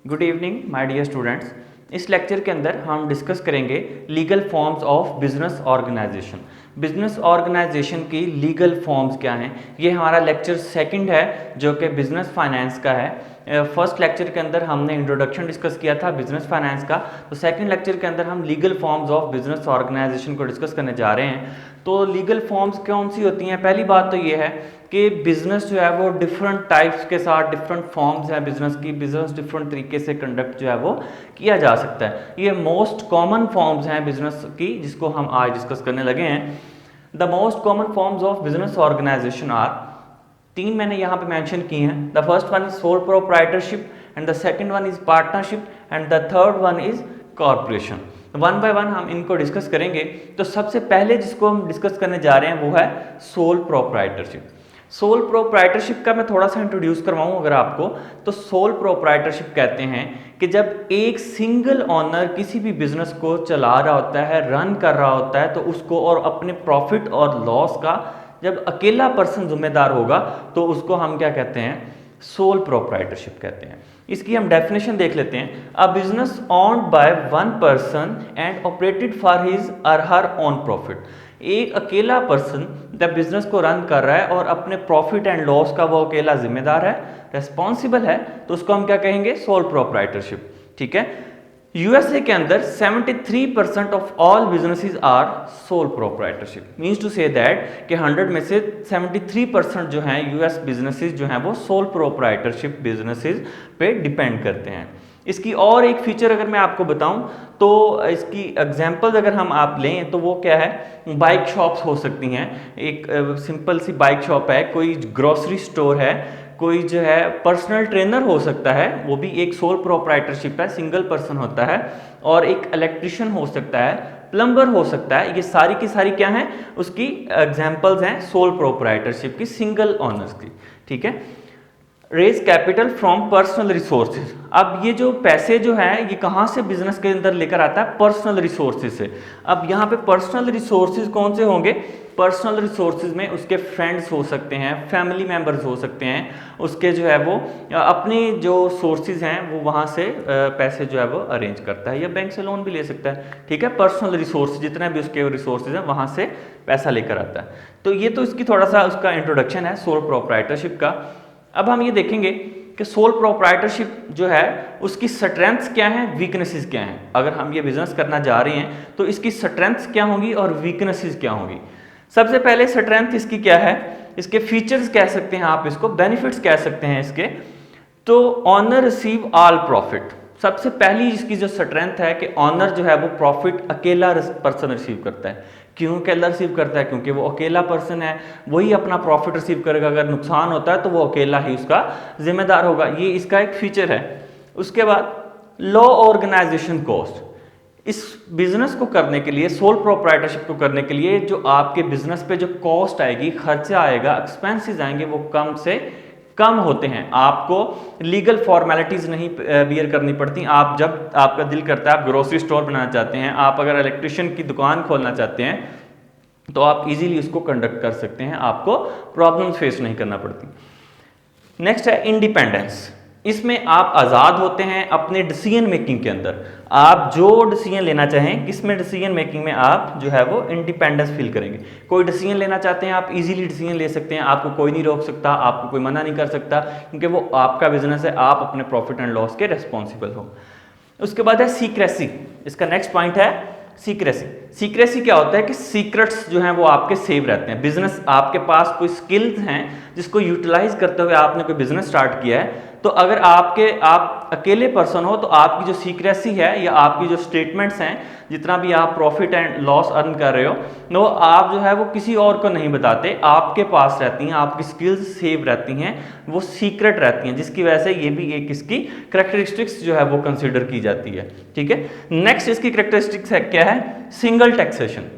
Good evening my dear students. इस lecture के अंदर हम डिस्कस करेंगे legal forms of business organisation. Business organisation की लीगल फॉर्म्स क्या हैं, ये हमारा लेक्चर सेकंड है जो कि बिजनेस फाइनेंस का है। फर्स्ट लेक्चर के अंदर हमने इंट्रोडक्शन डिस्कस किया था बिजनेस फाइनेंस का, तो सेकंड लेक्चर के अंदर हम legal forms of business organisation को डिस्कस करने जा रहे हैं। तो लीगल फॉर्म्स कौन सी होती हैं? पहली बात तो ये है कि बिजनेस जो है वो डिफरेंट टाइप्स के साथ डिफरेंट फॉर्म्स हैं बिजनेस की, बिजनेस डिफरेंट तरीके से कंडक्ट जो है वो किया जा सकता है। ये मोस्ट कॉमन फॉर्म्स हैं बिजनेस की जिसको हम आज डिस्कस करने लगे हैं। The most common forms of business organisation are, तीन मैंने यहाँ पे मेंशन की हैं। The first one is sole proprietorship and the second one is partnership and the third one is corporation. One by one हम इनको डिस्कस करेंगे। तो सबसे पहले जिसको हम डिस्कस करने जा रहे हैं वो है सोल प्रोप्राइटरशिप। सोल प्रोप्राइटरशिप का मैं थोड़ा सा इंट्रोड्यूस करवाऊं अगर आपको, तो सोल प्रोप्राइटरशिप कहते हैं कि जब एक सिंगल ऑनर किसी भी बिजनेस को चला रहा होता है, रन कर रहा होता है, तो उसको और अपने प्रॉफिट और लॉस का जब अकेला पर्सन जिम्मेदार होगा तो उसको हम क्या कहते हैं? सोल प्रोप्राइटरशिप कहते हैं। इसकी हम डेफिनेशन देख लेते हैं। A business owned by one person and operated for his और हर ओन प्रॉफिट। एक अकेला पर्सन जब बिजनेस को रन कर रहा है और अपने प्रॉफिट एंड लॉस का वो अकेला जिम्मेदार है, रेस्पॉन्सिबल है, तो उसको हम क्या कहेंगे? Sole proprietorship. ठीक है। यूएसए के अंदर 73% of all businesses are sole proprietorship. Means to say that कि 100 में से 73% जो हैं यूएस बिजनेसेस जो हैं वो सोल प्रोप्राइटरशिप बिजनेसेस पे डिपेंड करते हैं। इसकी और एक फीचर अगर मैं आपको बताऊं तो इसकी एग्जांपल्स अगर हम आप लें तो वो क्या है? बाइक शॉप्स हो सकती हैं। एक सिंपल सी बाइक शॉप है, कोई ग्रोसरी स्टोर है, कोई जो है पर्सनल ट्रेनर हो सकता है, वो भी एक सोल प्रोप्राइटरशिप है, सिंगल पर्सन होता है। और एक इलेक्ट्रिशियन हो सकता है, प्लम्बर हो सकता है। ये सारी की सारी क्या हैं? उसकी एग्जांपल्स हैं सोल प्रोप्राइटरशिप की, सिंगल ऑनर्स की। ठीक है। Raise capital from personal resources. अब ये जो पैसे जो हैं ये कहाँ से बिजनेस के अंदर लेकर आता है? पर्सनल रिसोर्सेज से। अब यहाँ पे पर्सनल रिसोर्सेज कौन से होंगे? पर्सनल रिसोर्सेज में उसके फ्रेंड्स हो सकते हैं, फैमिली मेंबर्स हो सकते हैं, उसके जो है वो अपने जो सोर्सेज हैं वो वहाँ से पैसे जो है वो अरेंज करता है, या बैंक से लोन भी ले सकता है। ठीक है। पर्सनल रिसोर्स जितने भी उसके रिसोर्सेज हैं वहाँ से पैसा लेकर आता है। तो ये तो इसकी थोड़ा सा उसका इंट्रोडक्शन है सोल प्रोप्राइटरशिप का। अब हम ये देखेंगे कि सोल प्रोप्राइटरशिप जो है उसकी स्ट्रेंथ्स क्या हैं, वीकनेसेस क्या हैं। अगर हम ये बिजनेस करना जा रहे हैं तो इसकी स्ट्रेंथ्स क्या होंगी और वीकनेसेस क्या होंगी। सबसे पहले स्ट्रेंथ इसकी क्या है? इसके फीचर्स कह सकते हैं आप, इसको बेनिफिट्स कह सकते हैं इसके। तो ऑनर रिसीव ऑल प्रॉफिट। सबसे पहली इसकी जो स्ट्रेंथ है कि ऑनर जो है वो प्रॉफिट अकेला पर्सन रिसीव करता है। क्यों अकेला रिसीव करता है? क्योंकि वो अकेला पर्सन है, वही अपना प्रॉफिट रिसीव करेगा। अगर नुकसान होता है तो वो अकेला ही उसका जिम्मेदार होगा। ये इसका एक फीचर है। उसके बाद लो ऑर्गेनाइजेशन कॉस्ट। इस बिजनेस को करने के लिए, सोल प्रोप्राइटरशिप को करने के लिए जो आपके बिजनेस पे जो कॉस्ट आएगी, खर्चा आएगा, एक्सपेंसेस आएंगे, वो कम से कम होते हैं। आपको लीगल फॉर्मेलिटीज नहीं बियर करनी पड़ती। आप जब आपका दिल करता है, आप ग्रोसरी स्टोर बनाना चाहते हैं, आप अगर इलेक्ट्रिशियन की दुकान खोलना चाहते हैं, तो आप इजीली उसको कंडक्ट कर सकते हैं, आपको प्रॉब्लम्स फेस नहीं करना पड़ती। नेक्स्ट है इंडिपेंडेंस। इसमें आप आज़ाद होते हैं अपने डिसीजन मेकिंग के अंदर। आप जो डिसीजन लेना चाहें, किसमें डिसीजन मेकिंग में आप जो है वो इंडिपेंडेंस फील करेंगे। कोई डिसीजन लेना चाहते हैं आप इजीली डिसीजन ले सकते हैं, आपको कोई नहीं रोक सकता, आपको कोई मना नहीं कर सकता, क्योंकि वो आपका बिजनेस है, आप अपने प्रॉफिट एंड लॉस के रिस्पॉन्सिबल हो। उसके बाद है सीक्रेसी। इसका नेक्स्ट पॉइंट है सीक्रेसी। सीक्रेसी क्या होता है कि सीक्रेट्स जो हैं वो आपके सेव रहते हैं। बिजनेस, आपके पास कोई स्किल्स हैं जिसको यूटिलाइज करते हुए आपने कोई बिजनेस स्टार्ट किया है, तो अगर आप अकेले पर्सन हो तो आपकी जो सीक्रेसी है या आपकी जो स्टेटमेंट्स हैं, जितना भी आप प्रॉफिट एंड लॉस अर्न कर रहे हो, वो आप जो है वो किसी और को नहीं बताते, आपके पास रहती हैं, आपकी स्किल्स सेव रहती हैं, वो सीक्रेट रहती हैं, जिसकी वजह से ये भी एक इसकी करेक्टरिस्टिक्स जो है वो कंसिडर की जाती है। ठीक है। नेक्स्ट इसकी करेक्टरिस्टिक्स है क्या है? Single taxation.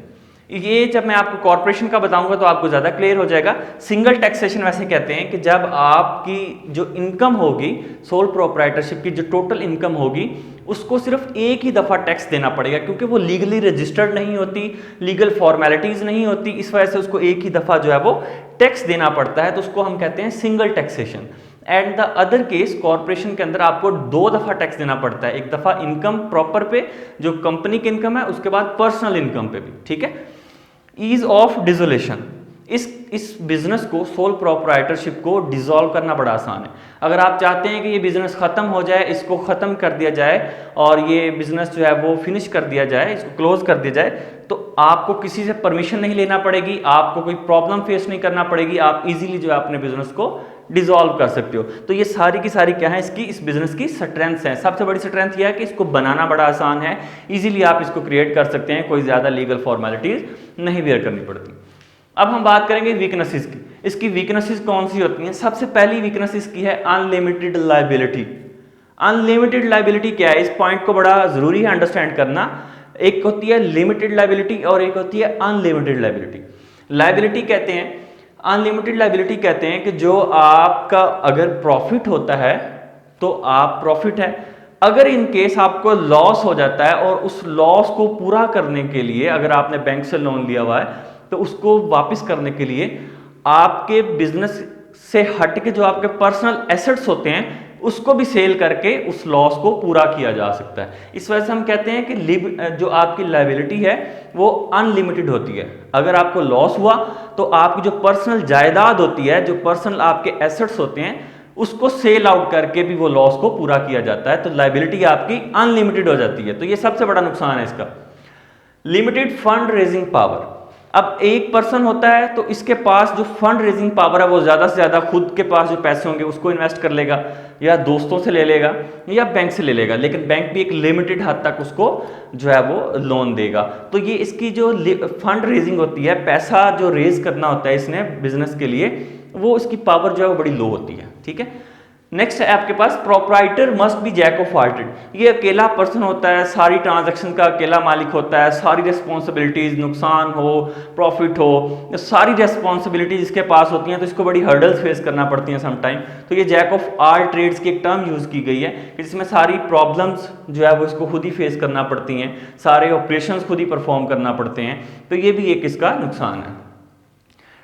ये जब मैं आपको कॉर्पोरेशन का बताऊंगा तो आपको ज़्यादा क्लियर हो जाएगा। सिंगल टैक्सेशन वैसे कहते हैं कि जब आपकी जो इनकम होगी, सोल प्रोप्राइटरशिप की जो टोटल इनकम होगी, उसको सिर्फ एक ही दफ़ा टैक्स देना पड़ेगा, क्योंकि वो लीगली रजिस्टर्ड नहीं होती, लीगल फॉर्मेलिटीज़ नहीं होती, इस वजह से उसको एक ही दफ़ा जो है वो टैक्स देना पड़ता है। तो उसको हम कहते हैं single taxation. And the other case corporation के अंदर आपको 2 दफ़ा टैक्स देना पड़ता है, एक दफ़ा इनकम प्रॉपर पे जो कंपनी की इनकम है, उसके बाद पर्सनल इनकम पे भी, ठीक है। ईज ऑफ डिसोल्यूशन, इस बिजनेस को, सोल प्रोप्राइटरशिप को डिसॉल्व करना बड़ा आसान है। अगर आप चाहते हैं कि ये बिजनेस खत्म हो जाए, इसको खत्म कर दिया जाए और ये बिजनेस जो है वो फिनिश कर दिया जाए, इसको क्लोज कर दिया जाए, तो आपको किसी से परमिशन नहीं लेना पड़ेगी, आपको कोई प्रॉब्लम फेस नहीं करना पड़ेगी, आप इजीली जो है अपने बिजनेस को डिसॉल्व कर सकते हो। तो ये सारी की सारी क्या है, इसकी, इस बिजनेस की स्ट्रेंथ्स हैं। सबसे बड़ी स्ट्रेंथ यह है कि इसको बनाना बड़ा आसान है, इजीली आप इसको क्रिएट कर सकते हैं, कोई ज़्यादा लीगल फॉर्मेलिटीज नहीं बेयर करनी पड़ती। अब हम बात करेंगे वीकनेसेस की। इसकी वीकनेसेस कौन सी होती हैं? सबसे पहली वीकनेस इसकी है अनलिमिटेड लायबिलिटी। अनलिमिटेड लायबिलिटी क्या है, इस पॉइंट को बड़ा जरूरी है अंडरस्टैंड करना। एक होती है लिमिटेड लायबिलिटी और एक होती है अनलिमिटेड लायबिलिटी। लायबिलिटी कहते हैं, अनलिमिटेड लायबिलिटी कहते हैं कि जो आपका अगर प्रॉफिट होता है तो आप प्रॉफिट है, अगर इन केस आपको लॉस हो जाता है और उस लॉस को पूरा करने के लिए अगर आपने बैंक से लोन लिया हुआ है तो उसको वापस करने के लिए आपके बिजनेस से हट के जो आपके पर्सनल एसेट्स होते हैं उसको भी सेल करके उस लॉस को पूरा किया जा सकता है। इस वजह से हम कहते हैं कि जो आपकी लायबिलिटी है वो अनलिमिटेड होती है। अगर आपको लॉस हुआ तो आपकी जो पर्सनल जायदाद होती है, जो पर्सनल आपके एसेट्स होते हैं, उसको सेल आउट करके भी वो लॉस को पूरा किया जाता है, तो लायबिलिटी आपकी अनलिमिटेड हो जाती है। तो ये सबसे बड़ा नुकसान है इसका। लिमिटेड फंड रेजिंग पावर, अब एक पर्सन होता है तो इसके पास जो फंड रेजिंग पावर है वो ज़्यादा से ज़्यादा खुद के पास जो पैसे होंगे उसको इन्वेस्ट कर लेगा या दोस्तों से ले लेगा या बैंक से ले लेगा, लेकिन बैंक भी एक लिमिटेड हद तक उसको जो है वो लोन देगा। तो ये इसकी जो फंड रेजिंग होती है, पैसा जो रेज करना होता है इसने बिजनेस के लिए, वो इसकी पावर जो है वो बड़ी लो होती है, ठीक है। नेक्स्ट है आपके पास proprietor must be jack of all trade. ये अकेला पर्सन होता है, सारी ट्रांजैक्शन का अकेला मालिक होता है, सारी रिस्पॉन्सिबिलिटीज, नुकसान हो प्रॉफिट हो, सारी रिस्पॉन्सिबिलिटीज इसके पास होती हैं, तो इसको बड़ी हर्डल्स फेस करना पड़ती हैं समटाइम। तो ये जैक ऑफ ऑल ट्रेड्स की एक टर्म यूज की गई है जिसमें सारी प्रॉब्लम्स जो है वो इसको खुद ही फेस करना पड़ती हैं, सारे ऑपरेशंस खुद ही परफॉर्म करना पड़ते हैं, तो ये भी एक इसका नुकसान है।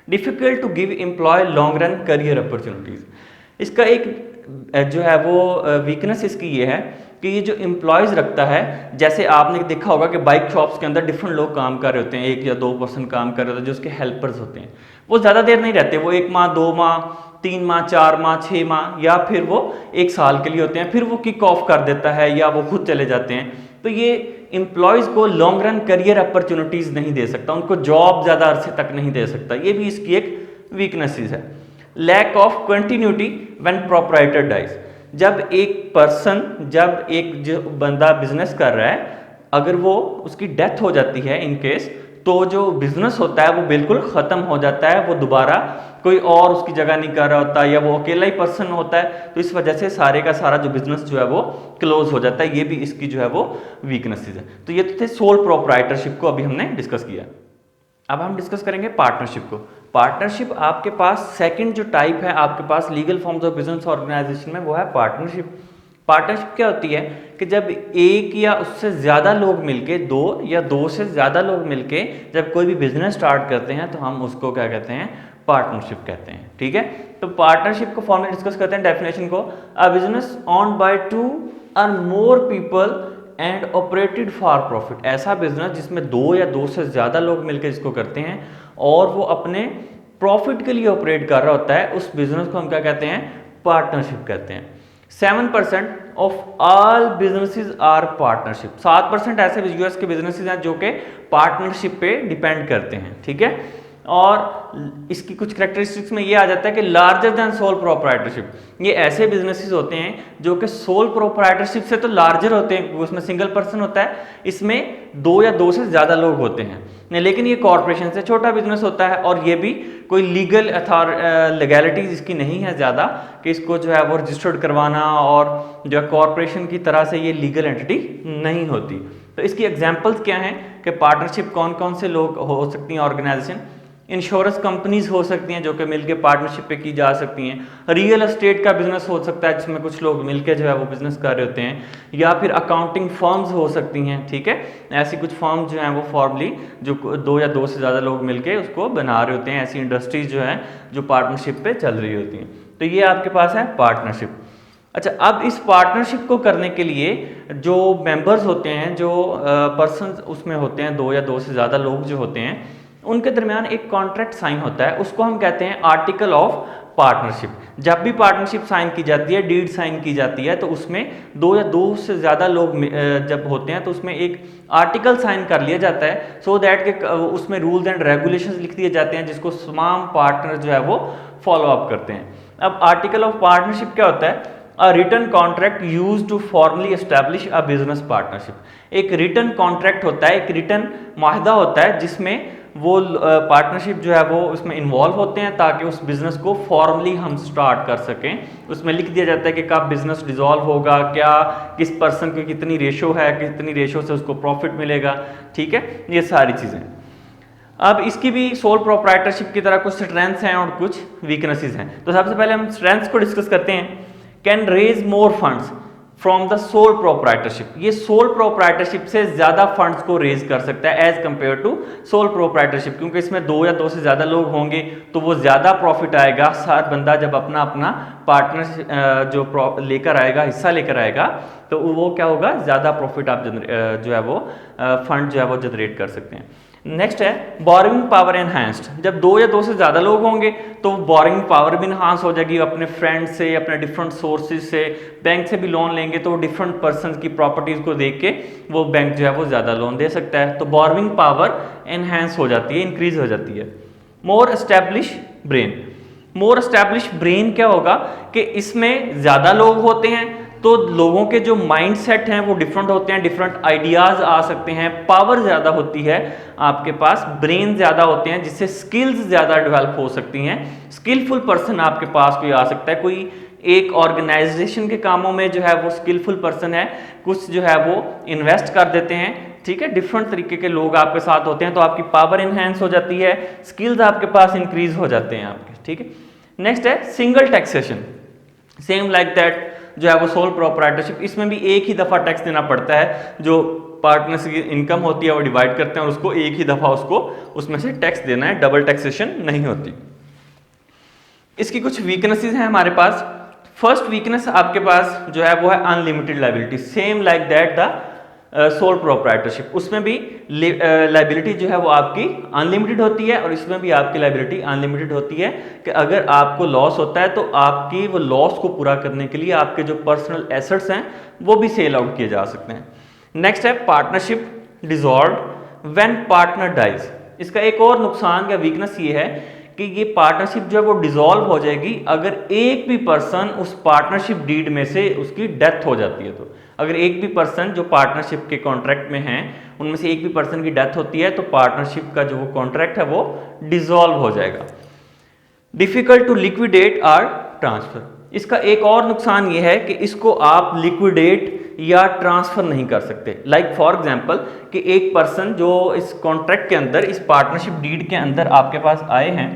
Difficult to give employ long run career opportunities, इसका एक जो है वो वीकनेस इसकी ये है कि ये जो एम्प्लॉयज़ रखता है, जैसे आपने देखा होगा कि बाइक शॉप्स के अंदर डिफरेंट लोग काम कर रहे होते हैं, 1 या 2 पर्सन काम कर रहे होते हैं जो उसके हेल्पर्स होते हैं, वो ज़्यादा देर नहीं रहते, वो 1 माह 2 माह 3 माह 4 माह 6 माह या फिर वो 1 साल के लिए होते हैं, फिर वो किक ऑफ कर देता है या वो खुद चले जाते हैं। तो ये एम्प्लॉयज़ को लॉन्ग रन करियर अपॉर्चुनिटीज़ नहीं दे सकता, उनको जॉब ज़्यादा अरसे तक नहीं दे सकता, ये भी इसकी एक वीकनेसेस है। Lack of continuity when proprietor dies, जब एक जो बंदा बिजनेस कर रहा है, अगर वो उसकी डेथ हो जाती है इन केस, तो जो बिजनेस होता है वो बिल्कुल ख़त्म हो जाता है, वो दोबारा कोई और उसकी जगह नहीं कर रहा होता या वो अकेला ही पर्सन होता है, तो इस वजह से सारे का सारा जो बिजनेस जो है वो क्लोज हो जाता है। ये भी इसकी जो है वो वीकनेसेस है। तो ये तो थे सोल प्रोप्राइटरशिप को अभी हमने डिस्कस किया। अब हम डिस्कस करेंगे पार्टनरशिप को। पार्टनरशिप आपके पास सेकंड जो टाइप है आपके पास legal forms of business organization में, वो है पार्टनरशिप। पार्टनरशिप क्या होती है कि जब एक या उससे ज़्यादा लोग मिलके, 2 या 2 से ज़्यादा लोग मिलके जब कोई भी बिजनेस स्टार्ट करते हैं तो हम उसको क्या कहते हैं, पार्टनरशिप कहते हैं, ठीक है। तो पार्टनरशिप को फॉर्मली डिस्कस करते हैं, डेफिनेशन को। अ बिजनेस ऑन्ड बाय 2 और more people and operated for profit, ऐसा बिजनेस जिसमें 2 या 2 से ज़्यादा लोग मिलकर इसको करते हैं और वो अपने प्रॉफिट के लिए ऑपरेट कर रहा होता है, उस बिजनेस को हम क्या कहते हैं, पार्टनरशिप कहते हैं। 7% of all businesses are partnership, 7% ऐसे यूएस के बिजनेसेस हैं जो कि पार्टनरशिप पे डिपेंड करते हैं, ठीक है। और इसकी कुछ करेक्टरिस्टिक्स में ये आ जाता है कि लार्जर देन सोल प्रोप्राइटरशिप, ये ऐसे बिजनेसेस होते हैं जो कि सोल प्रोप्राइटरशिप से तो लार्जर होते हैं, उसमें सिंगल पर्सन होता है, इसमें 2 या 2 से ज़्यादा लोग होते हैं, लेकिन ये कॉर्पोरेशन से छोटा बिजनेस होता है और ये भी कोई लीगल लीगैलिटीज इसकी नहीं है ज़्यादा कि इसको जो है वो रजिस्टर्ड करवाना, और जो है कॉर्पोरेशन की तरह से ये लीगल एंटिटी नहीं होती। तो इसकी एग्जांपल्स क्या हैं कि पार्टनरशिप कौन कौन से लोग हो सकती हैं ऑर्गेनाइजेशन। इंश्योरेंस कंपनीज हो सकती हैं जो कि मिलके पार्टनरशिप पे की जा सकती हैं। रियल एस्टेट का बिजनेस हो सकता है जिसमें कुछ लोग मिलके जो है वो बिजनेस कर रहे होते हैं, या फिर अकाउंटिंग फर्म्स हो सकती हैं, ठीक है। ऐसी कुछ फर्म्स जो हैं वो फॉर्मली जो 2 या 2 से ज़्यादा लोग मिलके उसको बना रहे होते हैं, ऐसी इंडस्ट्रीज जो हैं जो पार्टनरशिप पे चल रही होती हैं। तो ये आपके पास है पार्टनरशिप। अच्छा, अब इस पार्टनरशिप को करने के लिए जो मेंबर्स होते हैं, जो पर्सन्स उसमें होते हैं, दो या दो से ज़्यादा लोग जो होते हैं, उनके दरमियान एक कॉन्ट्रैक्ट साइन होता है, उसको हम कहते हैं आर्टिकल ऑफ पार्टनरशिप। जब भी पार्टनरशिप साइन की जाती है, डीड साइन की जाती है, तो उसमें दो या दो से ज़्यादा लोग जब होते हैं तो उसमें एक आर्टिकल साइन कर लिया जाता है, सो दैट के उसमें रूल्स एंड रेगुलेशंस लिख दिए जाते हैं, जिसको तमाम पार्टनर जो है वो फॉलो अप करते हैं। अब आर्टिकल ऑफ पार्टनरशिप क्या होता है? A written contract used to formally establish a business partnership। एक रिटन कॉन्ट्रैक्ट होता है, एक रिटन माहदा होता है जिसमें वो पार्टनरशिप जो है वो उसमें इन्वॉल्व होते हैं, ताकि उस बिजनेस को फॉर्मली हम स्टार्ट कर सकें। उसमें लिख दिया जाता है कि कब बिजनेस डिसॉल्व होगा, क्या किस पर्सन की कितनी रेशो है, कितनी रेशो से उसको प्रॉफिट मिलेगा, ठीक है, ये सारी चीज़ें। अब इसकी भी सोल प्रोप्राइटरशिप की तरह कुछ स्ट्रेंथ्स हैं और कुछ वीकनेसेस हैं। तो सबसे पहले हम स्ट्रेंथ्स को डिस्कस करते हैं। Can raise more funds from the sole proprietorship. ये सोल प्रोप्राइटरशिप से ज्यादा फंड्स को रेज कर सकता है as compare to sole proprietorship, क्योंकि इसमें दो या दो से ज्यादा लोग होंगे तो वो ज्यादा प्रॉफिट आएगा। साथ बंदा जब अपना अपना पार्टनर जो लेकर आएगा, हिस्सा लेकर आएगा, तो वो क्या होगा, ज्यादा प्रॉफिट आप जो है वो फंड जो है वो जनरेट कर सकते हैं। नेक्स्ट है बोरिंग पावर एनहांस्ड। जब दो या दो से ज़्यादा लोग होंगे तो बोरिंग पावर भी इनहांस हो जाएगी। अपने फ्रेंड से, अपने डिफरेंट सोर्सेज से, बैंक से भी लोन लेंगे तो डिफरेंट पर्सन की प्रॉपर्टीज़ को देख के वो बैंक जो है वो ज़्यादा लोन दे सकता है। तो बोरिंग पावर एनहांस हो जाती है, इंक्रीज हो जाती है। मोर एस्टैब्लिश ब्रेन। मोर एस्टैब्लिश ब्रेन क्या होगा कि इसमें ज़्यादा लोग होते हैं तो लोगों के जो माइंड सेट हैं वो डिफरेंट होते हैं, डिफरेंट आइडियाज आ सकते हैं, पावर ज़्यादा होती है आपके पास, ब्रेन ज़्यादा होते हैं, जिससे स्किल्स ज़्यादा डेवलप हो सकती हैं। स्किलफुल पर्सन आपके पास कोई आ सकता है, कोई एक ऑर्गेनाइजेशन के कामों में जो है वो स्किलफुल पर्सन है, कुछ जो है वो इन्वेस्ट कर देते हैं, ठीक है, डिफरेंट तरीके के लोग आपके साथ होते हैं, तो आपकी पावर इनहेंस हो जाती है, स्किल्स आपके पास इंक्रीज हो जाते हैं आपके, ठीक है। नेक्स्ट है single taxation. Same like that जो है वो सोल प्रोप्राइटरशिप, इसमें भी एक ही दफ़ा टैक्स देना पड़ता है। जो पार्टनर्स की इनकम होती है वो डिवाइड करते हैं और उसको एक ही दफ़ा उसको उसमें से टैक्स देना है, डबल टैक्सेशन नहीं होती। इसकी कुछ वीकनेसेस हैं हमारे पास। फर्स्ट वीकनेस आपके पास जो है वो है unlimited liability, same like that the sole proprietorship. उसमें भी लाइबिलिटी जो है वो आपकी अनलिमिटेड होती है और इसमें भी आपकी लाइबिलिटी अनलिमिटेड होती है कि अगर आपको लॉस होता है तो आपकी वो लॉस को पूरा करने के लिए आपके जो पर्सनल एसेट्स हैं वो भी सेल आउट किए जा सकते हैं। नेक्स्ट है partnership dissolve when partner dies. इसका एक और नुकसान या वीकनेस ये है कि ये पार्टनरशिप जो है वो डिसॉल्व हो जाएगी अगर एक भी पर्सन उस पार्टनरशिप डीड में से उसकी डेथ हो जाती है। तो अगर एक भी पर्सन जो पार्टनरशिप के कॉन्ट्रैक्ट में हैं उनमें से एक भी पर्सन की डेथ होती है तो पार्टनरशिप का जो वो कॉन्ट्रैक्ट है वो डिसॉल्व हो जाएगा। डिफिकल्ट टू लिक्विडेट और ट्रांसफर। इसका एक और नुकसान ये है कि इसको आप लिक्विडेट या ट्रांसफर नहीं कर सकते। लाइक फॉर एग्जांपल कि एक पर्सन जो इस कॉन्ट्रैक्ट के अंदर, इस पार्टनरशिप डीड के अंदर आपके पास आए हैं,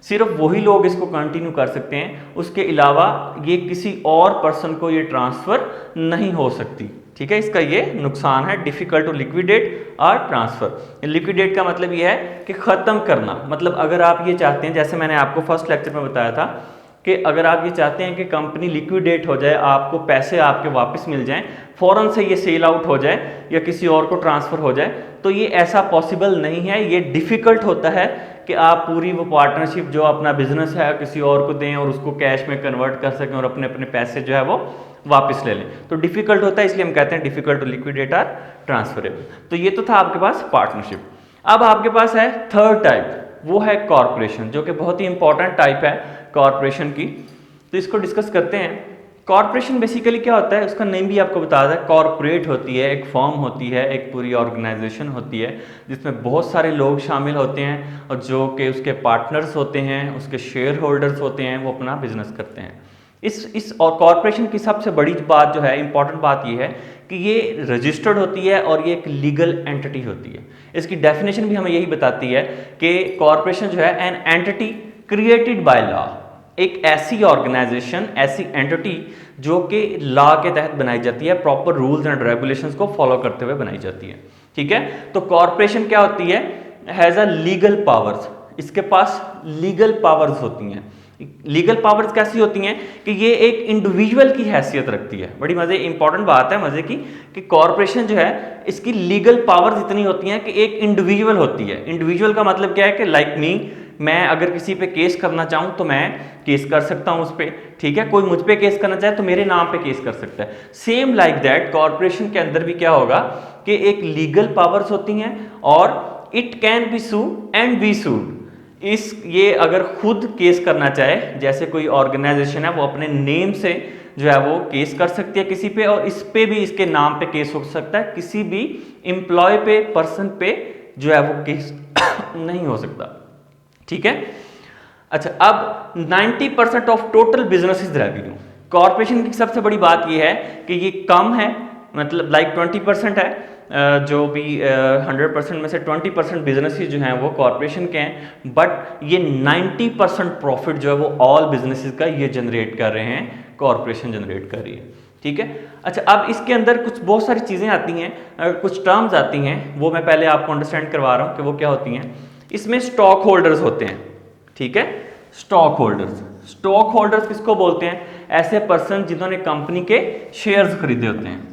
सिर्फ वही लोग इसको कंटिन्यू कर सकते हैं, उसके अलावा ये किसी और पर्सन को ये ट्रांसफर नहीं हो सकती, ठीक है। इसका ये नुकसान है, डिफिकल्ट टू लिक्विडेट और ट्रांसफर। लिक्विडेट का मतलब ये है कि ख़त्म करना, मतलब अगर आप ये चाहते हैं, जैसे मैंने आपको फर्स्ट लेक्चर में बताया था कि अगर आप ये चाहते हैं कि कंपनी लिक्विडेट हो जाए, आपको पैसे आपके वापस मिल जाएं, फ़ौरन से ये सेल आउट हो जाए या किसी और को ट्रांसफ़र हो जाए, तो ये ऐसा पॉसिबल नहीं है। ये डिफ़िकल्ट होता है कि आप पूरी वो पार्टनरशिप जो अपना बिजनेस है किसी और को दें और उसको कैश में कन्वर्ट कर सकें और अपने अपने पैसे जो है वो वापस ले लें, तो डिफ़िकल्ट होता है, इसलिए हम कहते हैं डिफ़िकल्ट टू लिक्विडेट और ट्रांसफरेबल। तो ये तो था आपके पास पार्टनरशिप। अब आपके पास है थर्ड टाइप, वो है कॉरपोरेशन, जो कि बहुत ही इंपॉर्टेंट टाइप है कॉरपोरेशन की। तो इसको डिस्कस करते हैं। कॉरपोरेशन बेसिकली क्या होता है, उसका नेम भी आपको बताया था, कॉरपोरेट होती है, एक फर्म होती है, एक पूरी ऑर्गेनाइजेशन होती है जिसमें बहुत सारे लोग शामिल होते हैं और जो कि उसके पार्टनर्स होते हैं, उसके शेयर होल्डर्स होते हैं, वो अपना बिजनेस करते हैं। इस और कॉरपोरेशन की सबसे बड़ी बात जो है, इंपॉर्टेंट बात ये है कि ये रजिस्टर्ड होती है और ये एक लीगल एंटिटी होती है। इसकी डेफिनेशन भी हमें यही बताती है कि कॉरपोरेशन जो है an entity created by law, एक ऐसी ऑर्गेनाइजेशन, ऐसी एंटिटी जो कि लॉ के तहत बनाई जाती है, प्रॉपर रूल्स एंड रेगुलेशंस को फॉलो करते हुए बनाई जाती है, ठीक है। तो कॉरपोरेशन क्या होती है, हैज़ अ लीगल पावर्स, इसके पास लीगल पावर्स होती हैं। लीगल पावर्स कैसी होती हैं कि ये एक इंडिविजुअल की हैसियत रखती है। बड़ी मजे इंपॉर्टेंट बात है मजे की कि कॉर्पोरेशन जो है इसकी लीगल पावर्स इतनी होती हैं कि एक इंडिविजुअल होती है। इंडिविजुअल का मतलब क्या है कि लाइक मी, मैं अगर किसी पे केस करना चाहूं तो मैं केस कर सकता हूं उस पर, ठीक है। कोई मुझ पे केस करना चाहे तो मेरे नाम पे केस कर सकता है। सेम लाइक दैट कॉर्पोरेशन के अंदर भी क्या होगा कि एक लीगल पावर्स होती हैं और it can be sue and be sued. ये अगर खुद केस करना चाहे, जैसे कोई ऑर्गेनाइजेशन है वो अपने नेम से जो है वो केस कर सकती है किसी पे, और इस पे भी इसके नाम पे केस हो सकता है, किसी भी एम्प्लॉय पे, पर्सन पे जो है वो केस नहीं हो सकता, ठीक है। अच्छा, अब 90% of total business is revenue. Corporation की सबसे बड़ी बात यह है कि ये कम है, मतलब लाइक 20% है, जो भी 100% में से 20% बिजनेसेस जो हैं वो कॉर्पोरेशन के हैं, बट ये 90% प्रॉफिट जो है वो ऑल बिजनेसेस का ये जनरेट कर रहे हैं, कॉर्पोरेशन जनरेट कर रही है, ठीक है। अच्छा, अब इसके अंदर कुछ बहुत सारी चीज़ें आती हैं, कुछ टर्म्स आती हैं, वो मैं पहले आपको अंडरस्टैंड करवा रहा हूँ कि वो क्या होती हैं। इसमें स्टॉक होल्डर्स होते हैं, ठीक है। स्टॉक होल्डर्स किसको बोलते हैं? ऐसे पर्सन जिन्होंने कंपनी के शेयर्स खरीदे होते हैं।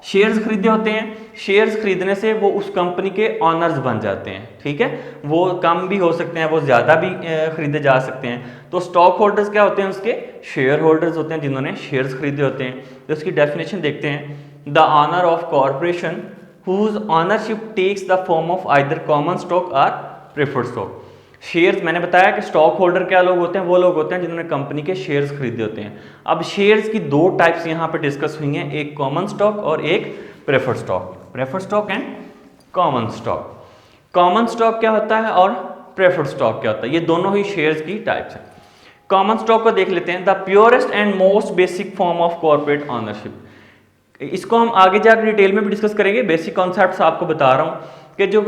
शेयर्स खरीदे होते हैं, शेयर्स खरीदने से वो उस कंपनी के ऑनर्स बन जाते हैं, ठीक है। वो कम भी हो सकते हैं, वो ज़्यादा भी खरीदे जा सकते हैं। तो स्टॉक होल्डर्स क्या होते हैं? उसके शेयर होल्डर्स होते हैं जिन्होंने शेयर्स खरीदे होते हैं। तो उसकी डेफिनेशन देखते हैं। The owner of corporation whose ownership takes the form of either common stock और प्रेफर्ड स्टॉक। शेयर्स, मैंने बताया कि स्टॉक होल्डर क्या लोग होते हैं? वो लोग होते हैं जिन्होंने कंपनी के शेयर्स खरीदे होते हैं। अब शेयर्स की दो टाइप्स यहाँ पे डिस्कस हुई हैं, एक कॉमन स्टॉक और एक preferred stock. Preferred stock and common stock. Common stock क्या होता है और प्रेफर्ड स्टॉक क्या होता है? ये दोनों ही शेयर्स की टाइप्स हैं। कॉमन स्टॉक को देख लेते हैं। The purest and most basic form of corporate ownership. इसको हम आगे जाकर डिटेल में भी डिस्कस करेंगे। बेसिक कॉन्सेप्ट्स आपको बता रहा हूँ कि जो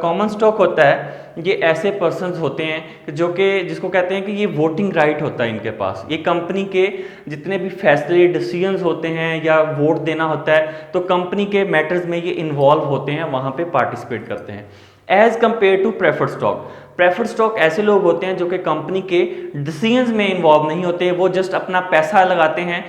कॉमन स्टॉक होता है, ये ऐसे पर्सन्स होते हैं जो कि जिसको कहते हैं कि ये वोटिंग राइट होता है इनके पास। ये कंपनी के जितने भी फैसले, डिसीजंस होते हैं या वोट देना होता है, तो कंपनी के मैटर्स में ये इन्वॉल्व होते हैं, वहाँ पे पार्टिसिपेट करते हैं। As compare to preferred stock. Preferred stock ऐसे लोग होते हैं जो कि कंपनी के डिसीजंस में इन्वॉल्व नहीं होते, वो जस्ट अपना पैसा लगाते हैं,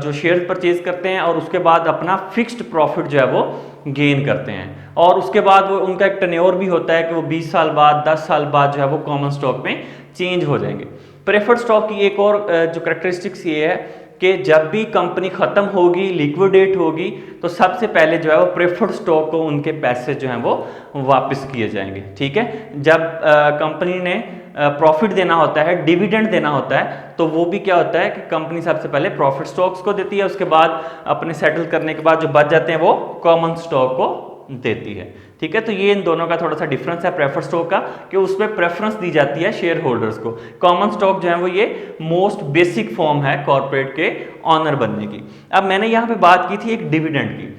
जो शेयर परचेज करते हैं, और उसके बाद अपना फिक्स्ड प्रॉफिट जो है वो गेन करते हैं, और उसके बाद वो उनका एक टेन्योर भी होता है कि वो 20 साल बाद, 10 साल बाद जो है वो कॉमन स्टॉक में चेंज हो जाएंगे। प्रेफर्ड स्टॉक की एक और जो कैरेक्टरिस्टिक्स ये है कि जब भी कंपनी खत्म होगी, लिक्विडेट होगी, तो सबसे पहले जो है वो प्रेफर्ड स्टॉक को उनके पैसे जो हैं वो वापस किए जाएंगे, ठीक है। जब कंपनी ने प्रॉफिट देना होता है, डिविडेंड देना होता है, तो वो भी क्या होता है कि कंपनी सबसे पहले प्रॉफिट स्टॉक्स को देती है, उसके बाद अपने सेटल करने के बाद जो बच जाते हैं वो कॉमन स्टॉक को देती है, ठीक है। तो ये इन दोनों का थोड़ा सा डिफरेंस है प्रेफर्ड स्टॉक का, कि उसमें प्रेफरेंस दी जाती है शेयर होल्डर्स को। कॉमन स्टॉक जो है वो ये मोस्ट बेसिक फॉर्म है कॉर्पोरेट के ऑनर बनने की। अब मैंने यहाँ पे बात की थी एक डिविडेंड की।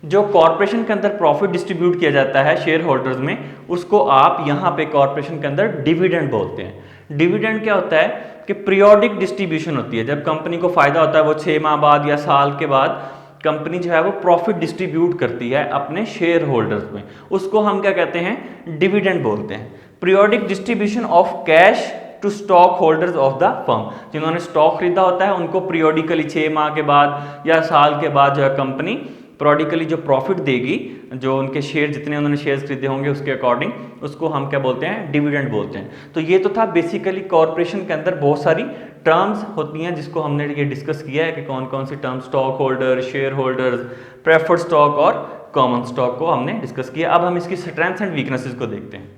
जो कॉर्पोरेशन के अंदर प्रॉफिट डिस्ट्रीब्यूट किया जाता है शेयर होल्डर्स में, उसको आप यहाँ पे कॉर्पोरेशन के अंदर डिविडेंड बोलते हैं। डिविडेंड क्या होता है कि पीरियोडिक डिस्ट्रीब्यूशन होती है। जब कंपनी को फायदा होता है, वो 6 माह बाद या साल के बाद कंपनी जो है वो प्रॉफिट डिस्ट्रीब्यूट करती है अपने शेयर होल्डर्स में, उसको हम क्या कहते हैं? डिविडेंड बोलते हैं। Periodic distribution of cash to stockholders of the firm. जिन्होंने स्टॉक खरीदा होता है उनको पीरियोडिकली 6 माह के बाद या साल के बाद जो है कंपनी पीरियोडिकली जो प्रॉफिट देगी, जो उनके शेयर, जितने उन्होंने शेयर्स खरीदे होंगे उसके अकॉर्डिंग, उसको हम क्या बोलते हैं? डिविडेंड बोलते हैं। तो ये तो था बेसिकली कॉर्पोरेशन के अंदर बहुत सारी टर्म्स होती हैं जिसको हमने ये डिस्कस किया है कि कौन कौन सी terms, stock holder, share holders, preferred stock और कॉमन स्टॉक को हमने डिस्कस किया। अब हम इसकी स्ट्रेंथ्स एंड वीकनेसेस को देखते हैं।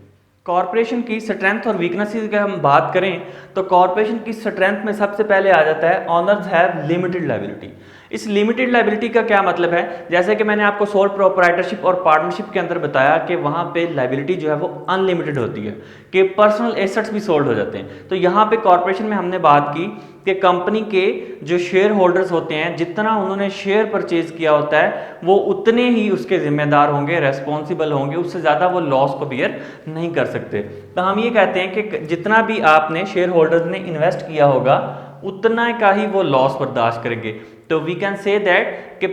कॉर्पोरेशन की स्ट्रेंथ और वीकनेसेस की हम बात करें तो कॉर्पोरेशन की स्ट्रेंथ में सबसे पहले आ जाता है ऑनर्स हैव लिमिटेड लायबिलिटी। इस लिमिटेड लायबिलिटी का क्या मतलब है? जैसे कि मैंने आपको सोल प्रोप्राइटरशिप और पार्टनरशिप के अंदर बताया कि वहाँ पे लायबिलिटी जो है वो अनलिमिटेड होती है, कि पर्सनल एसेट्स भी सोल्ड हो जाते हैं। तो यहाँ पे कॉर्पोरेशन में हमने बात की कि कंपनी के जो शेयर होल्डर्स होते हैं, जितना उन्होंने शेयर परचेज किया होता है वो उतने ही उसके जिम्मेदार होंगे, रेस्पॉन्सिबल होंगे, उससे ज़्यादा वो लॉस को बियर नहीं कर सकते। तो हम ये कहते हैं कि जितना भी आपने शेयर होल्डर्स ने इन्वेस्ट किया होगा उतना का ही वो लॉस बर्दाश्त करेंगे। तो वी कैन से दैट कि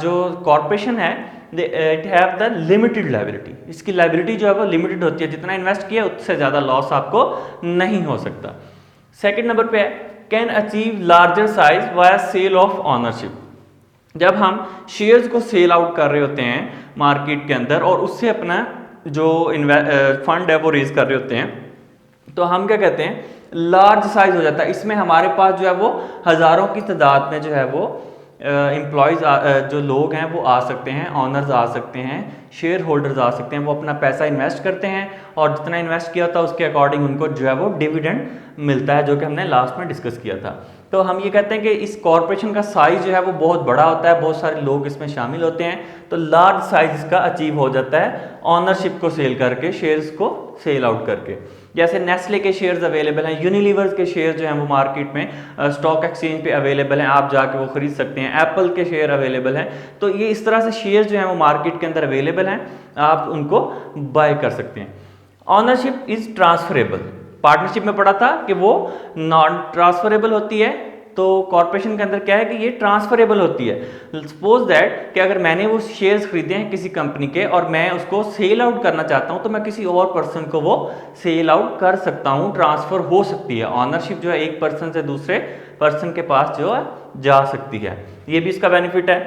जो कॉरपोरेशन है it have the limited liability, इसकी लायबिलिटी जो है वो लिमिटेड होती है, जितना इन्वेस्ट किया उससे ज़्यादा लॉस आपको नहीं हो सकता। सेकेंड नंबर पे है can achieve larger size via sale of ownership. जब हम शेयर्स को सेल आउट कर रहे होते हैं मार्केट के अंदर और उससे अपना जो फंड है वो रेज कर रहे होते हैं, तो हम क्या कहते हैं लार्ज साइज हो जाता है। इसमें हमारे पास जो है वो हज़ारों की तादाद में जो है वो एम्प्लॉयज़ जो लोग हैं वो आ सकते हैं, ऑनर्स आ सकते हैं, शेयर होल्डर्स आ सकते हैं, वो अपना पैसा इन्वेस्ट करते हैं और जितना इन्वेस्ट किया था उसके अकॉर्डिंग उनको जो है वो डिविडेंड मिलता है, जो कि हमने लास्ट में डिस्कस किया था। तो हम ये कहते हैं कि इस कॉरपोरेशन का साइज जो है वो बहुत बड़ा होता है, बहुत सारे लोग इसमें शामिल होते हैं, तो लार्ज साइज इसका अचीव हो जाता है ऑनरशिप को सेल करके, शेयर्स को सेल आउट करके। जैसे नेस्ले के शेयर्स अवेलेबल हैं, यूनिलीवर्स के शेयर जो हैं वो मार्केट में स्टॉक एक्सचेंज पे अवेलेबल हैं, आप जाके वो खरीद सकते हैं, एप्पल के शेयर अवेलेबल हैं। तो ये इस तरह से शेयर जो हैं वो मार्केट के अंदर अवेलेबल हैं, आप उनको बाय कर सकते हैं। ऑनरशिप इज ट्रांसफरेबल, पार्टनरशिप में पढ़ा था कि वो नॉन ट्रांसफरेबल होती है, तो कॉर्पोरेशन के अंदर क्या है कि ये ट्रांसफरेबल होती है। सपोज दैट कि अगर मैंने वो शेयर्स खरीदे हैं किसी कंपनी के और मैं उसको सेल आउट करना चाहता हूं, तो मैं किसी और पर्सन को वो सेल आउट कर सकता हूं, ट्रांसफर हो सकती है। ऑनरशिप जो है एक पर्सन से दूसरे पर्सन के पास जो है जा सकती है, ये भी इसका बेनिफिट है।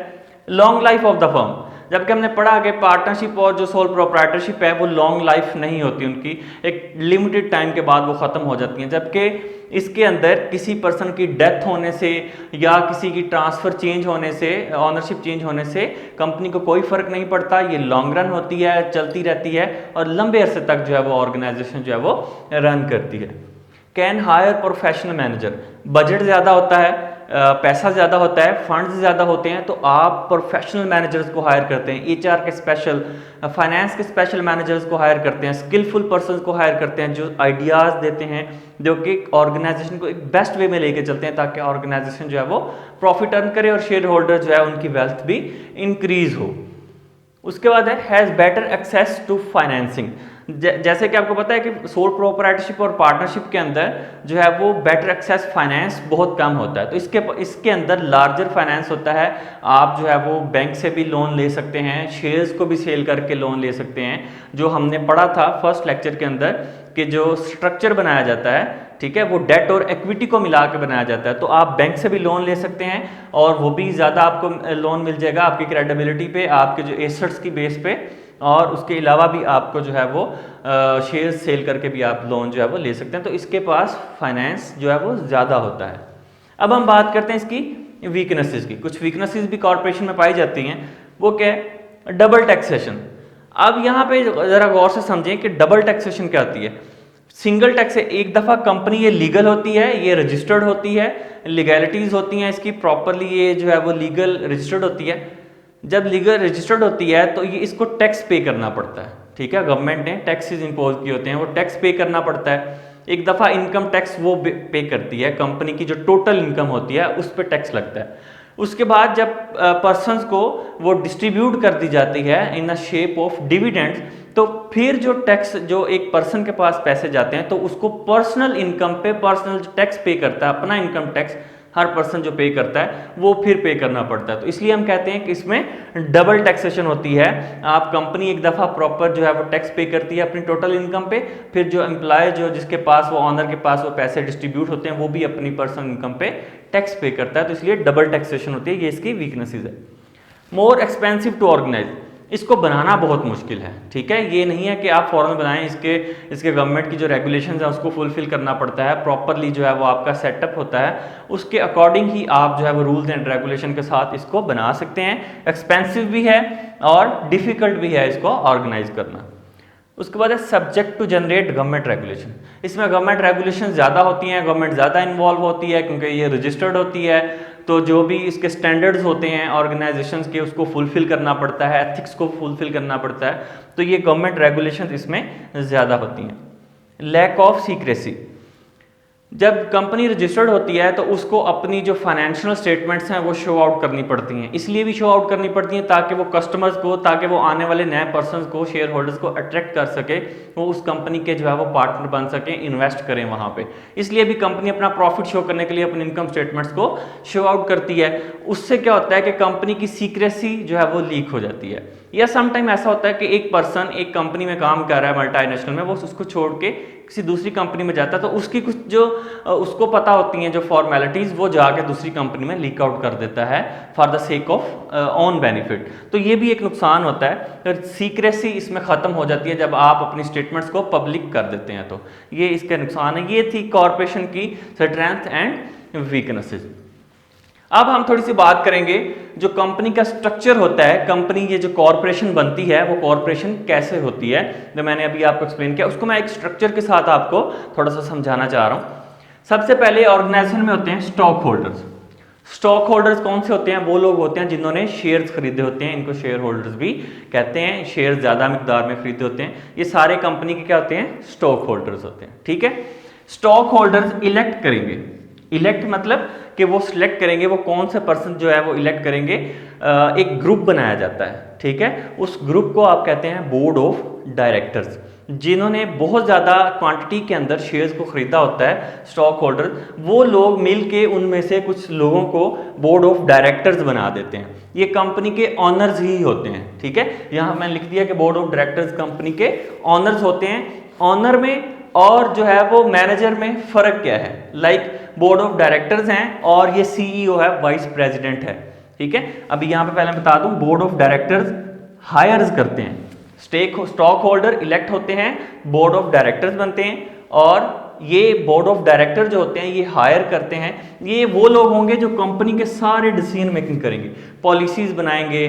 Long life of the firm, जबकि हमने पढ़ा कि पार्टनरशिप और जो सोल प्रोप्राइटरशिप है वो लॉन्ग लाइफ नहीं होती, उनकी एक लिमिटेड टाइम के बाद वो ख़त्म हो जाती हैं। जबकि इसके अंदर किसी पर्सन की डेथ होने से या किसी की ट्रांसफ़र चेंज होने से, ऑनरशिप चेंज होने से कंपनी को कोई फ़र्क नहीं पड़ता, ये लॉन्ग रन होती है, चलती रहती है और लंबे अरसे तक जो है वो ऑर्गेनाइजेशन जो है वो रन करती है। Can hire professional manager, budget ज़्यादा होता है, पैसा ज़्यादा होता है, फंड्स ज़्यादा होते हैं, तो आप प्रोफेशनल मैनेजर्स को हायर करते हैं, एचआर के स्पेशल, फाइनेंस के स्पेशल मैनेजर्स को हायर करते हैं, स्किलफुल पर्सन को हायर करते हैं, जो आइडियाज़ देते हैं, जो कि ऑर्गेनाइजेशन को एक बेस्ट वे में लेके चलते हैं, ताकि ऑर्गेनाइजेशन जो है वो प्रॉफिट अर्न करे और शेयर होल्डर जो है उनकी वेल्थ भी इंक्रीज हो। उसके बाद है has better access to financing. जैसे कि आपको पता है कि सोल प्रोप्राइटरशिप और पार्टनरशिप के अंदर जो है वो बेटर एक्सेस फाइनेंस बहुत कम होता है, तो इसके अंदर लार्जर फाइनेंस होता है। आप जो है वो बैंक से भी लोन ले सकते हैं, शेयर्स को भी सेल करके लोन ले सकते हैं। जो हमने पढ़ा था फर्स्ट लेक्चर के अंदर कि जो स्ट्रक्चर बनाया जाता है, ठीक है, वो डेट और इक्विटी को मिला के बनाया जाता है, तो आप बैंक से भी लोन ले सकते हैं और वो भी ज़्यादा आपको लोन मिल जाएगा आपकी क्रेडिबिलिटी पे, आपके जो एसेट्स की बेस पे, और उसके अलावा भी आपको जो है वो शेयर सेल करके भी आप लोन जो है वो ले सकते हैं। तो इसके पास फाइनेंस जो है वो ज़्यादा होता है। अब हम बात करते हैं इसकी वीकनेसेस की। कुछ वीकनेसेस भी कॉर्पोरेशन में पाई जाती हैं, वो क्या है? Double taxation. अब यहाँ पे ज़रा गौर से समझें कि डबल टैक्सेशन क्या होती है। सिंगल टैक्स है, एक दफ़ा कंपनी ये लीगल होती है, ये रजिस्टर्ड होती है, लीगैलिटीज़ होती हैं इसकी, प्रॉपरली ये जो है वो लीगल रजिस्टर्ड होती है। जब लीगल रजिस्टर्ड होती है तो ये इसको टैक्स पे करना पड़ता है, ठीक है, गवर्नमेंट ने टैक्सेस इंपोज किए होते हैं, वो टैक्स पे करना पड़ता है। एक दफ़ा इनकम टैक्स वो पे करती है, कंपनी की जो टोटल इनकम होती है उस पर टैक्स लगता है। उसके बाद जब पर्सनस को वो डिस्ट्रीब्यूट कर दी जाती है इन अ शेप ऑफ डिविडेंड्स, तो फिर जो टैक्स जो एक पर्सन के पास पैसे जाते हैं तो उसको पर्सनल इनकम पे पर्सनल टैक्स पे करता है, अपना इनकम टैक्स हर पर्सन जो पे करता है वो फिर पे करना पड़ता है। तो इसलिए हम कहते हैं कि इसमें डबल टैक्सेशन होती है। आप कंपनी एक दफ़ा प्रॉपर जो है वो टैक्स पे करती है अपनी टोटल इनकम पे, फिर जो एम्प्लॉय जो जिसके पास वो ऑनर के पास वो पैसे डिस्ट्रीब्यूट होते हैं वो भी अपनी पर्सनल इनकम पे टैक्स पे करता है। तो इसलिए डबल टैक्सेशन होती है, ये इसकी वीकनेसेस है। मोर एक्सपेंसिव टू ऑर्गेनाइज, इसको बनाना बहुत मुश्किल है, ठीक है, ये नहीं है कि आप फौरन बनाएं, इसके गवर्नमेंट की जो रेगुलेशंस है उसको फुलफिल करना पड़ता है, प्रॉपरली जो है वो आपका सेटअप होता है, उसके अकॉर्डिंग ही आप जो है वो रूल्स एंड रेगुलेशन के साथ इसको बना सकते हैं। एक्सपेंसिव भी है और डिफ़िकल्ट भी है इसको ऑर्गेनाइज करना। उसके बाद है subject to generate government regulation. इसमें गवर्नमेंट रेगुलेशन ज़्यादा होती हैं, गवर्नमेंट ज़्यादा इन्वॉल्व होती है क्योंकि ये रजिस्टर्ड होती है, तो जो भी इसके स्टैंडर्ड्स होते हैं ऑर्गेनाइजेशंस के उसको फुलफिल करना पड़ता है, एथिक्स को फुलफिल करना पड़ता है, तो ये गवर्नमेंट रेगुलेशन इसमें ज़्यादा होती हैं। लैक ऑफ सीक्रेसी, जब कंपनी रजिस्टर्ड होती है तो उसको अपनी जो फाइनेंशियल स्टेटमेंट्स हैं वो शो आउट करनी पड़ती हैं, इसलिए भी शो आउट करनी पड़ती हैं ताकि वो कस्टमर्स को, ताकि वो आने वाले नए पर्सनस को, शेयर होल्डर्स को अट्रैक्ट कर सके, वो उस कंपनी के जो है वो पार्टनर बन सकें, इन्वेस्ट करें वहाँ पे। इसलिए भी कंपनी अपना प्रॉफिट शो करने के लिए अपनी इनकम स्टेटमेंट्स को शो आउट करती है। उससे क्या होता है कि कंपनी की सीक्रेसी जो है वो लीक हो जाती है। या समटाइम ऐसा होता है कि एक पर्सन एक कंपनी में काम कर रहा है मल्टीनेशनल में, वो उसको छोड़ के किसी दूसरी कंपनी में जाता है, तो उसकी कुछ जो उसको पता होती हैं जो फॉर्मेलिटीज़, वो जाके दूसरी कंपनी में लीक आउट कर देता है for the sake of on benefit. तो ये भी एक नुकसान होता है, सीक्रेसी इसमें ख़त्म हो जाती है जब आप अपनी स्टेटमेंट्स को पब्लिक कर देते हैं, तो ये इसका नुकसान है। ये थी कॉरपोरेशन की स्ट्रेंथ एंड वीकनेसेस। अब हम थोड़ी सी बात करेंगे जो कंपनी का स्ट्रक्चर होता है, कंपनी ये जो कॉरपोरेशन बनती है वो कॉरपोरेशन कैसे होती है, जो मैंने अभी आपको एक्सप्लेन किया, उसको मैं एक स्ट्रक्चर के साथ आपको थोड़ा सा समझाना चाह रहा हूँ। सबसे पहले ऑर्गेनाइजेशन में होते हैं स्टॉक होल्डर्स। स्टॉक होल्डर्स कौन से होते हैं? वो लोग होते हैं जिन्होंने शेयर्स खरीदे होते हैं, इनको शेयर होल्डर्स भी कहते हैं। शेयर ज़्यादा मिकदार में खरीदे होते हैं, ये सारे कंपनी के क्या होते हैं? स्टॉक होल्डर्स होते हैं। ठीक है, स्टॉक होल्डर्स इलेक्ट करेंगे। इलेक्ट मतलब कि वो सिलेक्ट करेंगे, वो कौन से पर्सन जो है वो इलेक्ट करेंगे। एक ग्रुप बनाया जाता है, ठीक है, उस ग्रुप को आप कहते हैं बोर्ड ऑफ डायरेक्टर्स। जिन्होंने बहुत ज़्यादा क्वांटिटी के अंदर शेयर्स को खरीदा होता है स्टॉक होल्डर, वो लोग मिल के उनमें से कुछ लोगों को बोर्ड ऑफ डायरेक्टर्स बना देते हैं। ये कंपनी के ऑनर्स ही होते हैं। ठीक है, यहाँ मैंने लिख दिया कि बोर्ड ऑफ डायरेक्टर्स कंपनी के ऑनर्स होते हैं। ऑनर में और जो है वो मैनेजर में फ़र्क क्या है? लाइक बोर्ड ऑफ डायरेक्टर्स हैं और ये सीईओ है, वाइस प्रेसिडेंट है। ठीक है, अभी यहाँ पे पहले बता दूं, बोर्ड ऑफ डायरेक्टर्स हायर्स करते हैं, स्टॉक होल्डर इलेक्ट होते हैं, बोर्ड ऑफ डायरेक्टर्स बनते हैं, और ये बोर्ड ऑफ डायरेक्टर जो होते हैं ये हायर करते हैं। ये वो लोग होंगे जो कंपनी के सारे डिसीजन मेकिंग करेंगे, पॉलिसीज बनाएंगे,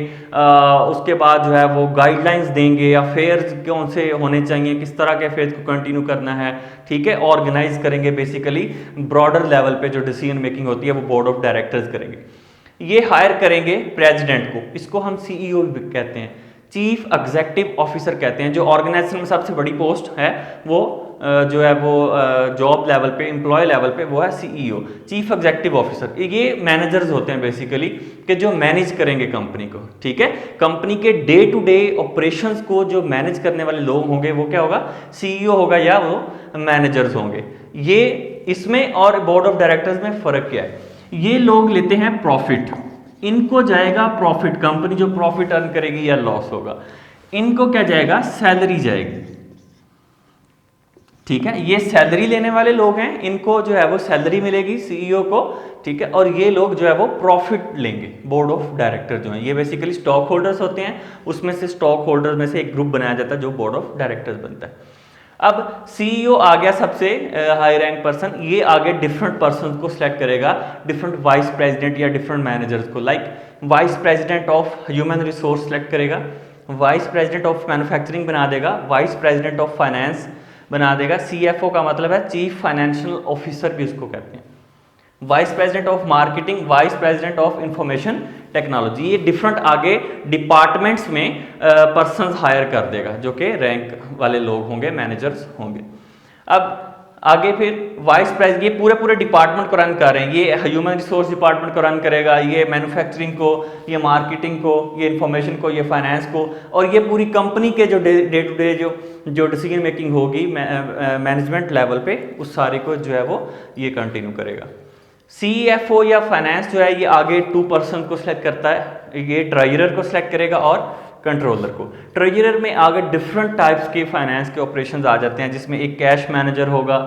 उसके बाद जो है वो गाइडलाइंस देंगे, अफेयर्स कौन से होने चाहिए, किस तरह के अफेयर्स को कंटिन्यू करना है। ठीक है, ऑर्गेनाइज करेंगे, बेसिकली ब्रॉडर लेवल पे जो डिसीजन मेकिंग होती है वो बोर्ड ऑफ डायरेक्टर्स करेंगे। ये हायर करेंगे प्रेसिडेंट को, इसको हम सीईओ भी कहते हैं, चीफ एग्जीक्यूटिव ऑफिसर कहते हैं। जो ऑर्गेनाइजेशन में सबसे बड़ी पोस्ट है वो जो है वो जॉब लेवल पे, एम्प्लॉय लेवल पे, वो है सीईओ, चीफ एग्जीक्यूटिव ऑफिसर। ये मैनेजर्स होते हैं बेसिकली, कि जो मैनेज करेंगे कंपनी को। ठीक है, कंपनी के डे टू डे ऑपरेशंस को जो मैनेज करने वाले लोग होंगे वो क्या होगा? सीईओ होगा या वो मैनेजर्स होंगे। ये इसमें और बोर्ड ऑफ डायरेक्टर्स में फ़र्क क्या है? ये लोग लेते हैं प्रॉफिट, इनको जाएगा प्रॉफिट, कंपनी जो प्रॉफिट अर्न करेगी या लॉस होगा, इनको क्या जाएगा? सैलरी जाएगी। ठीक है, ये सैलरी लेने वाले लोग हैं, इनको जो है वो सैलरी मिलेगी सीईओ को। ठीक है, और ये लोग जो है वो प्रॉफिट लेंगे। बोर्ड ऑफ डायरेक्टर जो है ये बेसिकली स्टॉक होल्डर्स होते हैं, उसमें से स्टॉक होल्डर्स में से एक ग्रुप बनाया जाता है जो बोर्ड ऑफ डायरेक्टर्स बनता है। अब सीईओ आ गया सबसे हाई रैंक पर्सन, ये आगे डिफरेंट पर्सन को सिलेक्ट करेगा, डिफरेंट वाइस प्रेसिडेंट या डिफरेंट मैनेजर्स को। Like vice president of human resource select करेगा, वाइस प्रेसिडेंट ऑफ मैन्युफैक्चरिंग बना देगा, वाइस प्रेसिडेंट ऑफ फाइनेंस बना देगा। सीएफओ का मतलब है चीफ फाइनेंशियल ऑफिसर भी उसको कहते हैं। Vice president of marketing, vice president of information technology, ये डिफरेंट आगे डिपार्टमेंट्स में पर्सन्स हायर कर देगा जो कि रैंक वाले लोग होंगे, मैनेजर्स होंगे। अब आगे फिर वाइस प्रेसिडेंट, ये पूरे डिपार्टमेंट को रन कर रहे हैं, ये ह्यूमन रिसोर्स डिपार्टमेंट को रन करेगा, ये मैन्युफैक्चरिंग को, ये मार्केटिंग को, ये इंफॉर्मेशन को, ये फाइनेंस को, और ये पूरी कंपनी के जो डे टू डे जो डिसीजन मेकिंग होगी मैनेजमेंट लेवल पे, उस सारे को जो है वो ये कंटिन्यू करेगा। सीएफओ या फाइनेंस जो है ये आगे 2 पर्सन को सिलेक्ट करता है, ये ट्रेजरर को सिलेक्ट करेगा और कंट्रोलर को। ट्रेजरर में आगे डिफरेंट टाइप्स के फाइनेंस के ऑपरेशंस आ जाते हैं, जिसमें एक कैश मैनेजर होगा,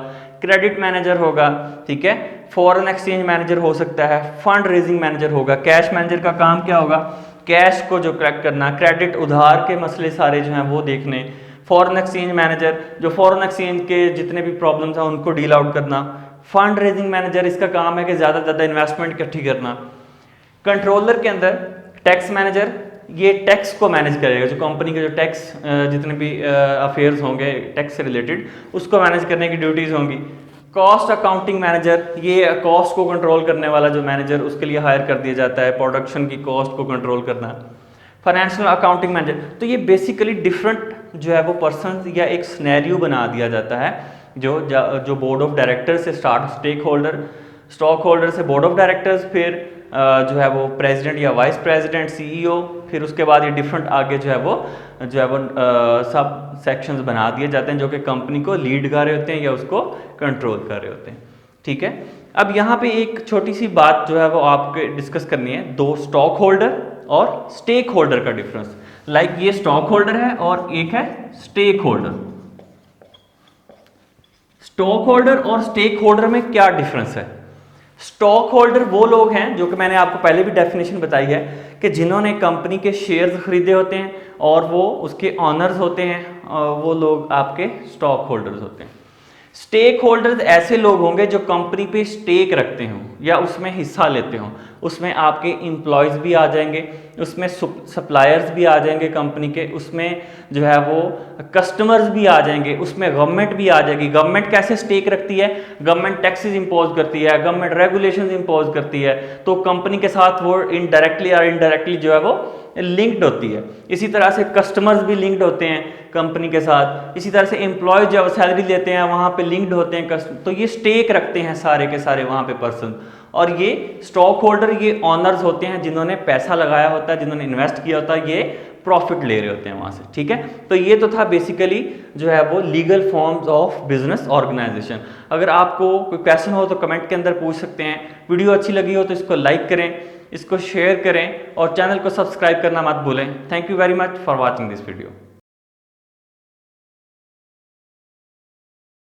क्रेडिट मैनेजर होगा, ठीक है, फॉरेन एक्सचेंज मैनेजर हो सकता है, फंड रेजिंग मैनेजर होगा। कैश मैनेजर का काम क्या होगा? कैश को जो कलेक्ट करना, क्रेडिट उधार के मसले सारे जो हैं वो देखने। फॉरेन एक्सचेंज मैनेजर जो फॉरेन एक्सचेंज के जितने भी प्रॉब्लम्स हैं उनको डील आउट करना। फंड रेजिंग मैनेजर इसका काम है कि ज़्यादा से ज़्यादा इन्वेस्टमेंट इकट्ठी करना। कंट्रोलर के अंदर टैक्स मैनेजर, ये टैक्स को मैनेज करेगा, जो कंपनी के जो टैक्स जितने भी अफेयर्स होंगे टैक्स से रिलेटेड उसको मैनेज करने की ड्यूटीज़ होंगी। कॉस्ट अकाउंटिंग मैनेजर, ये कॉस्ट को कंट्रोल करने वाला जो मैनेजर, उसके लिए हायर कर दिया जाता है, प्रोडक्शन की कॉस्ट को कंट्रोल करना। फाइनेंशियल अकाउंटिंग मैनेजर, तो ये बेसिकली डिफरेंट जो है वो पर्सन या एक सिनेरियो बना दिया जाता है जो बोर्ड ऑफ डायरेक्टर से स्टार्ट, स्टॉक होल्डर से बोर्ड ऑफ डायरेक्टर्स, फिर जो है वो प्रेसिडेंट या वाइस प्रेसिडेंट, सीईओ, फिर उसके बाद ये डिफरेंट आगे जो है वो सब सेक्शंस बना दिए जाते हैं जो कि कंपनी को लीड कर रहे होते हैं या उसको कंट्रोल कर रहे होते हैं। ठीक है, अब यहाँ पे एक छोटी सी बात जो है वो आपके डिस्कस करनी है, दो स्टॉक होल्डर और स्टेक होल्डर का डिफरेंस। लाइक ये स्टॉक होल्डर है और एक है स्टेक होल्डर। स्टॉक होल्डर और स्टेक होल्डर में क्या डिफरेंस है? स्टॉक होल्डर वो लोग हैं जो कि मैंने आपको पहले भी डेफिनेशन बताई है कि जिन्होंने कंपनी के शेयर्स खरीदे होते हैं और वो उसके ऑनर्स होते हैं, वो लोग आपके स्टॉक होल्डर्स होते हैं। स्टेक होल्डर्स ऐसे लोग होंगे जो कंपनी पे स्टेक रखते हों या उसमें हिस्सा लेते हों। उसमें आपके एम्प्लॉयज़ भी आ जाएंगे, उसमें सप्लायर्स भी आ जाएंगे कंपनी के, उसमें जो है वो कस्टमर्स भी आ जाएंगे, उसमें गवर्नमेंट भी आ जाएगी। गवर्नमेंट कैसे स्टेक रखती है? गवर्नमेंट टैक्सेस इंपोज करती है, गवर्नमेंट रेगुलेशंस इंपोज करती है, तो कंपनी के साथ वो इनडायरेक्टली और इनडायरेक्टली जो है वो लिंक्ड होती है। इसी तरह से कस्टमर्स भी लिंक्ड होते हैं कंपनी के साथ। इसी तरह से एम्प्लॉय जब सैलरी लेते हैं वहाँ पे लिंक्ड होते हैं तो ये स्टेक रखते हैं सारे के सारे वहाँ पे पर्सन। और ये स्टॉक होल्डर ये ऑनर्स होते हैं जिन्होंने पैसा लगाया होता है, जिन्होंने इन्वेस्ट किया होता है, ये प्रॉफिट ले रहे होते हैं वहाँ से। ठीक है, तो ये तो था बेसिकली जो है वो legal forms of business organisation. अगर आपको कोई क्वेश्चन हो तो कमेंट के अंदर पूछ सकते हैं। वीडियो अच्छी लगी हो तो इसको लाइक करें, इसको शेयर करें और चैनल को सब्सक्राइब करना मत भूलें। Thank you very much for watching this video.